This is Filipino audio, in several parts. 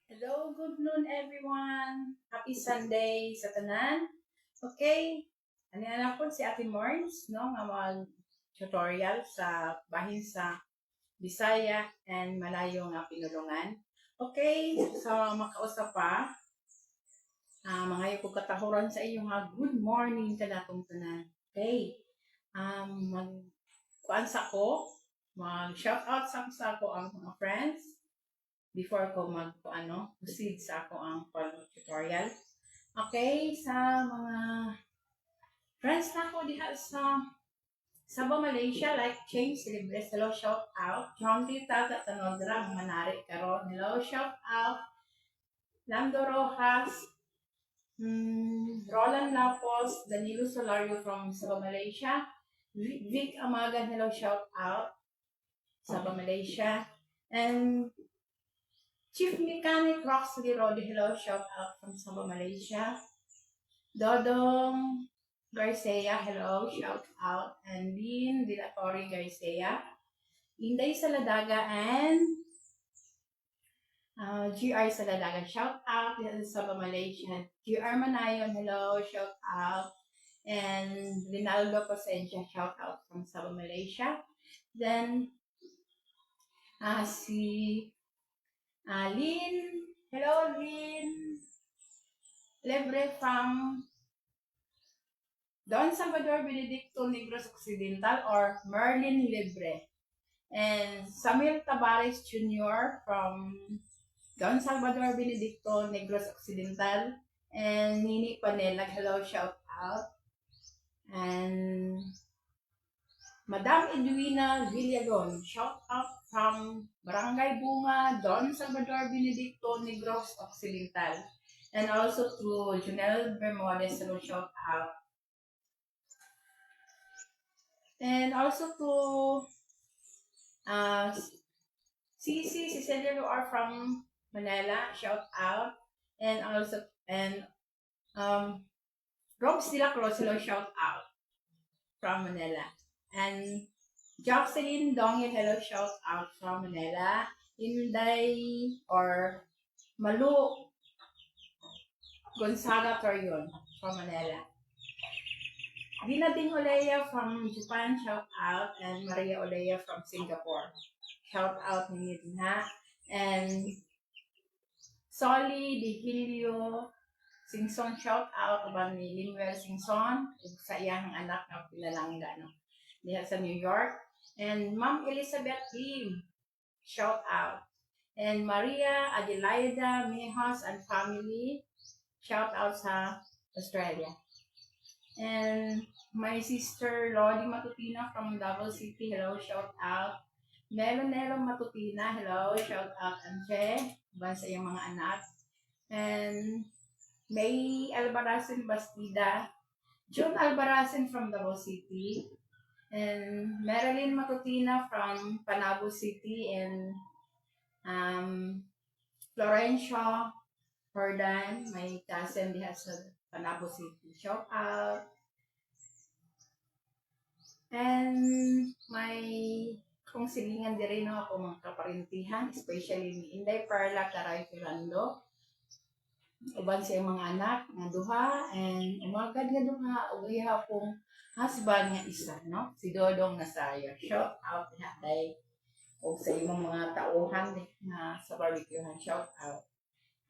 Hello, good noon everyone. Happy Sunday sa tanan. Okay, ano na po si Ate Morns, no, nga mag-tutorial sa bahin sa Bisaya and Malayo nga pinulungan. Okay, so makausap pa, mga ko katahuran sa inyo nga good morning ka natong tanan. Okay, mag kuan sa ko, mag-shout out sa ko ang mga friends before ko proceed sa ako ang tutorial. Okay, sa mga friends na ko diha sa Sabah, Malaysia, like James Libres, hello, shout out. John Tita, Tanodra, Manari, Karon, hello, shout out. Lando Rojas, Roland Lapos, Danilo Solario from Sabah, Malaysia. Vic Amagan, hello, shout out. Sabah, Malaysia. And Chief Mechanic Roxley Rodi, hello, shout out from Sabah, Malaysia. Dodong Garcia, hello, shout out. And Dean Dilatori Garcia. Inday Saladaga and GR Saladaga, shout out. This is Sabah, Malaysia. GR Manayon, hello, shout out. And Rinaldo Cosentia, shout out from Sabah, Malaysia. Then, si Lynn, hello Lynn, Lebre from Don Salvador Benedicto Negros Occidental or Merlin Libre. And Samuel Tabares Jr. from Don Salvador Benedicto Negros Occidental. And Nini Panela, hello, shout out. And Madam Edwina Villagon, shout out from Barangay Bunga, Don Salvador Benedicto Negros Occidental. And also to Junel Bermones, hello, shout out. And also to Cici Cecilia Luar from Manila, shout out. And also, Robs de la Cruz, hello, shout out from Manila. And Jocelyn Dongil, hello, shout out from Manila. Inday or Malu Gonzaga Torion from Manila. Dinading Olea from Japan, shout out. And Maria Olea from Singapore, shout out ninyo din ha. And Soli Digilio Singson, shout out about ni Limuel Singson sa iyang anak na pinalangga diha sa New York. And Ma'am Elizabeth Lim, shout out. And Maria Adelaida Mejos and family, shout out sa Australia. And my sister Lodi Matutina from Davao City, hello, shout out. Nelo Matutina, hello, shout out. Anje, ban sa iyong mga anak. And May Albarazin Bastida, June Albarazin from Davao City, and Marilyn Matutina from Panabo City, and Florencio Jordan, my cousin diha sa Panabo City, shout out. And my kung silingan di rin ako mga kaparintihan, especially ni Inday Perla Caray Fernando, uban sa mga anak nga duha, and umagad nga duha ug iya akong husband nga isa, no, si Dodong Nasaya, shout out niya kay o sa imong mga tauhan na sa barbecuehan, shout out.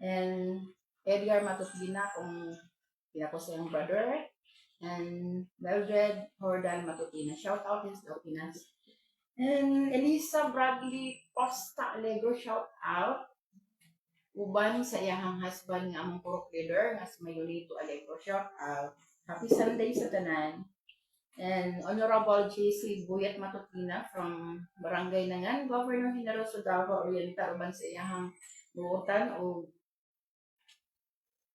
And Edgar Matutina, kung pinako sa iyong brother. And Mildred Jordan Matutina, shout out din sa Pinas. And Elisa Bradley Posta Allegro, shout out. Uban sa iyang husband nga among purok leader nga si Mayolito Allegro, shout out. Happy Sunday sa tanan. And Honorable JC Buyat Matutina from Barangay Nangan, Governor Generoso Davao Oriental, uban sa iyang buotan o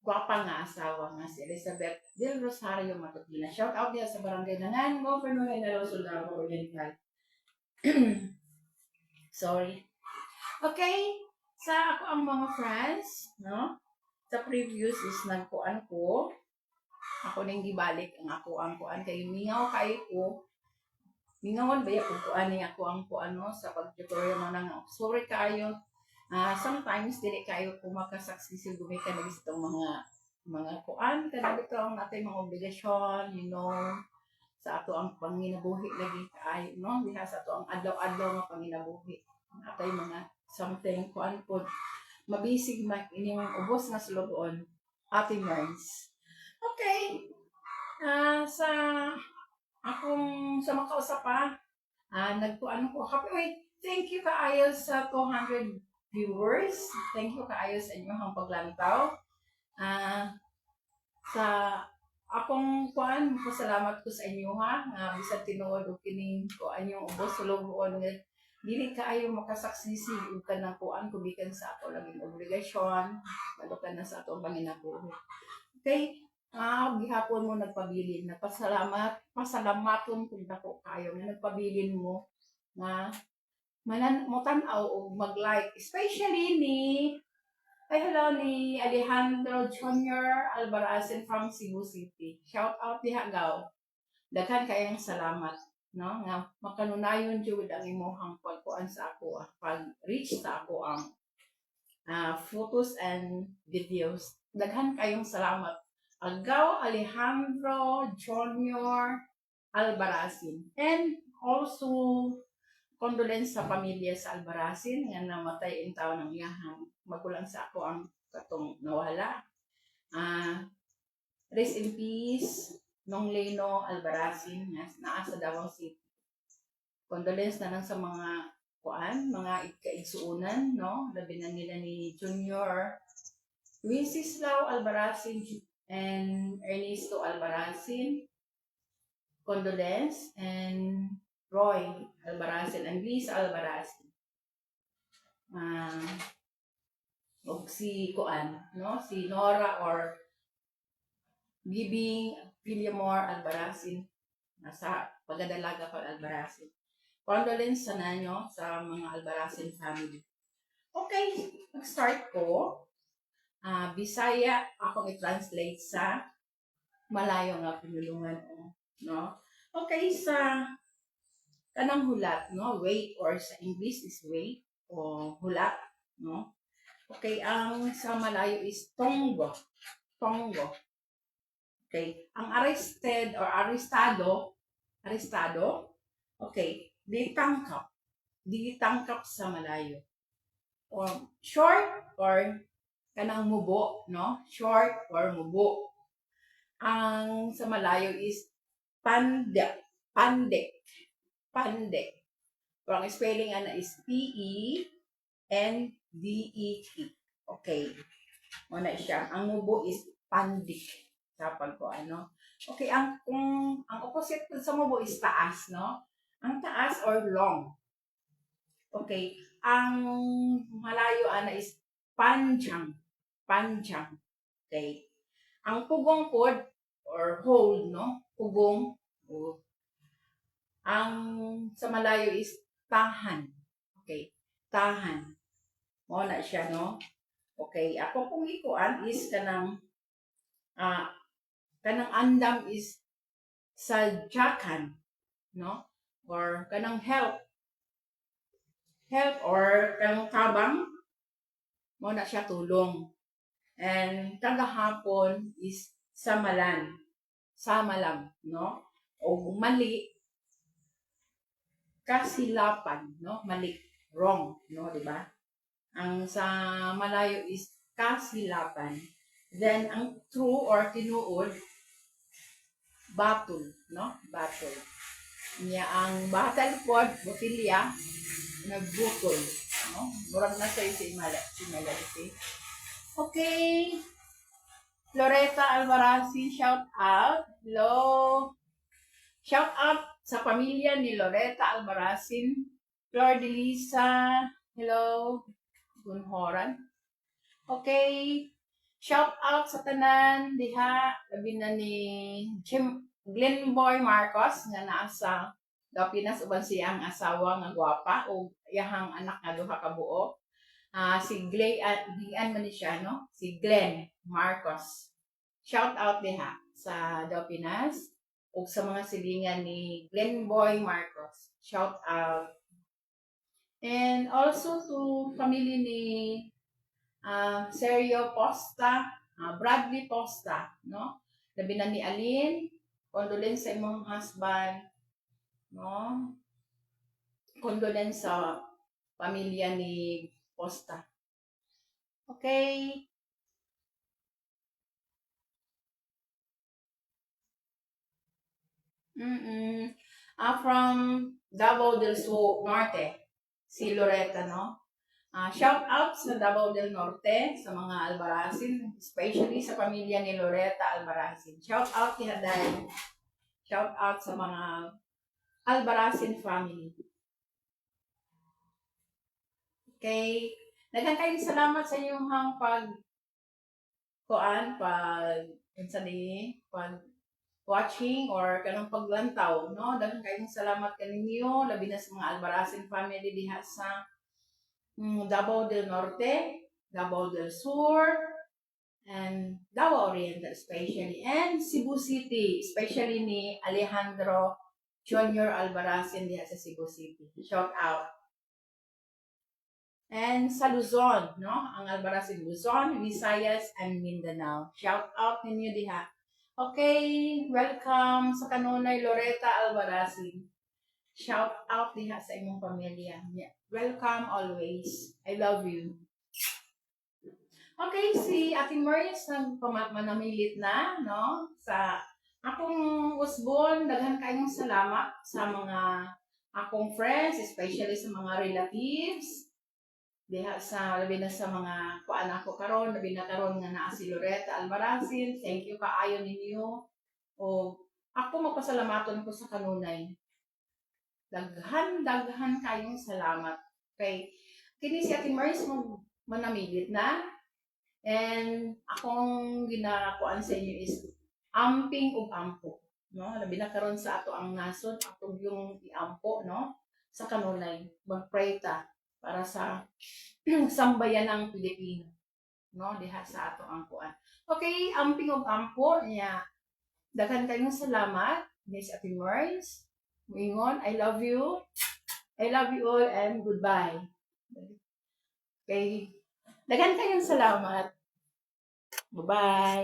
gwapa nga asawa nga si Elizabeth Del Rosario Matutina. Shout out diya sa Barangay Nangan, Governor Generoso Davao Oriental. Sorry. Okay, sa ako ang mga friends, no? Sa previous is nagkuan ko. Ako nang gibalik ang ako ang kuan kay mingaw kay ko. Mingawon ba ya kung kuan ni ako ang kuan no sa pag-tutorial mo nang sorry kayo. Sometimes dili kayo kung makasucceed gumikan na itong mga kuan kana dito ang natay mga obligasyon, sa ato ang panginabuhi lagi kaayo, no? Diha sa ato ang adlaw-adlaw nga panginabuhi. Natay mga something kuan pod mabisig man ining ubos nga sulugon. Ate Merns. Okay. Sa sa makausap pa, nagkuan ko. Happy wait. Thank you kaayo sa 200 viewers. Thank you kaayo sa inyong paglantaw. Sa akong kuan, pasalamat ko sa inyo ha, nga bisan tinuod og kining kuan yung ubos sulugon nga dili kaayo makasaksisi ug kanang kuan kubikan sa ato laging obligasyon, padukan na sa ato panginabuhi. Okay? Gihapon mo nagpabilin. Pasalamaton kung dako kayo nga nagpabilin mo na mo tan-aw o mag-like. Especially hello ni Alejandro Jr. Albarazin from Cebu City. Shout out diha gaw. Daghan kayong salamat, no? Nga makanunayon jud ang imong pagkuan sa ako, pag-reach sa ako ang photos and videos. Daghan kayong salamat. Agaw Alejandro Jr. Albarazin. And also, condolence sa pamilya sa Albarazin nga namatay in taon ng iyahang magulang sa ako ang katong nawala. Rest in peace, Nong Leno Albarazin nga naa sa Davao City. Condolence na lang sa mga mga kaigsuunan, no? Labi na nila ni Junior Wenceslao Albarazin and Ernesto Albarazin. Condolence and Roy Albarazin and Lisa Albarazin. Og si si Nora or Bibing Villamor Albarazin nasa pagadalaga pa Albarazin. Condolence sa nanyo sa mga Albarazin family. Okay, mag-start ko. Bisaya akong i-translate sa malayo nga pinulungan, no? Okay, sa kanang hulat, no? Wait, or sa English is wait o hulat, no? Okay, ang sa malayo is tonggo. Tonggo. Okay, ang arrested or arestado, okay, ditangkap sa malayo. Or short or kanang mubo, no? Short or mubo. Ang sa malayo is pande. Pero ang spelling is P-E-N-D-E-T. Okay. Muna siya. Ang mubo is pandik. Kapag ko Okay, ang opposite sa mubo is taas, no? Ang taas or long. Okay. Ang malayo is panjang. Okay. Ang pugong pod or hold, no? Pugong. Ang sa malayo is tahan. Okay. Tahan. Muna siya, no? Okay. Ako pong ikuan is kanang andam is sadyakan, no? Or kanang help or kanang tabang, muna siya tulong. And kagahapon is samalan, no? O mali, kasilapan, no? Mali, wrong, no? Diba? Ang sa malayo is kasilapan. Then, ang true or tinuod, battle, no? Battle. Niya ang battle pod, botilya, nagbutol, no? Murag na sa'yo si Melody. Okay. Loretta Albarazin, shout out. Hello. Shout out sa pamilya ni Loretta Albarazin. Flor de Lisa. Hello. Gunhoran. Okay. Shout out sa tanan diha labi na ni Glenboy Marcos nga naa sa Pinas uban siya ang asawa nga gwapa o iyahang anak nga duha ka buok. Si Dian man siya, no? Si Glenn Marcos. Shout out diha sa Pinas ug sa mga silingan ni Glenboy Marcos. Shout out. And also to family ni Sergio Posta, Bradley Posta, no? Labi na ni Alin, condolence sa imong husband, no? Condolence sa pamilya ni Posta. Okay? From Davao del Sur Norte, si Loretta, no? Shout out sa Davao del Norte, sa mga Albaracin, especially sa pamilya ni Loretta Albaracin. Shout out kay Haday. Shout out sa mga Albaracin family. Okay? Daghang kayong salamat sa inyong pag watching or kanang paglantaw, no? Daghang kayong salamat kaninyo, labi na sa mga Albaracin family diha sa Davao del Norte, Davao del Sur, and Davao Oriental especially, and Cebu City, especially ni Alejandro Junior Albaracin diha sa Cebu City. Shout out. And sa Luzon, no? Ang Albaracin Luzon, Visayas, and Mindanao. Shout out ninyo diha. Okay, welcome sa kanunay Loretta Albaracin. Shout out diha sa imong pamilya. Yeah. Welcome always. I love you. Okay, si Ate Maris manamilit na, no? Sa akong usbon, daghan kayong salamat sa mga akong friends, especially sa mga relatives. Diha sa labi na sa mga kuan ako karon, labi na karon nga naa si Loretta Albaracin. Thank you kaayo ninyo. O ako magpasalamaton ko sa kanunay. Daghan kayong salamat. Okay. Kini si Ate Maris manamilit na. And akong ginakuan sa inyo is amping ug ampo. No? Labi na karon sa ato ang nasod, atong yung iampo, no? Sa kanunay. Mag-pray ta para sa sambayan ng Pilipino, no, diha sa ato ang kuan. Okay, amping og ampo niya. Daghan kayong salamat, Miss Ate Mars. Muingon, I love you. I love you all and goodbye. Okay. Daghan kayong salamat. Bye-bye.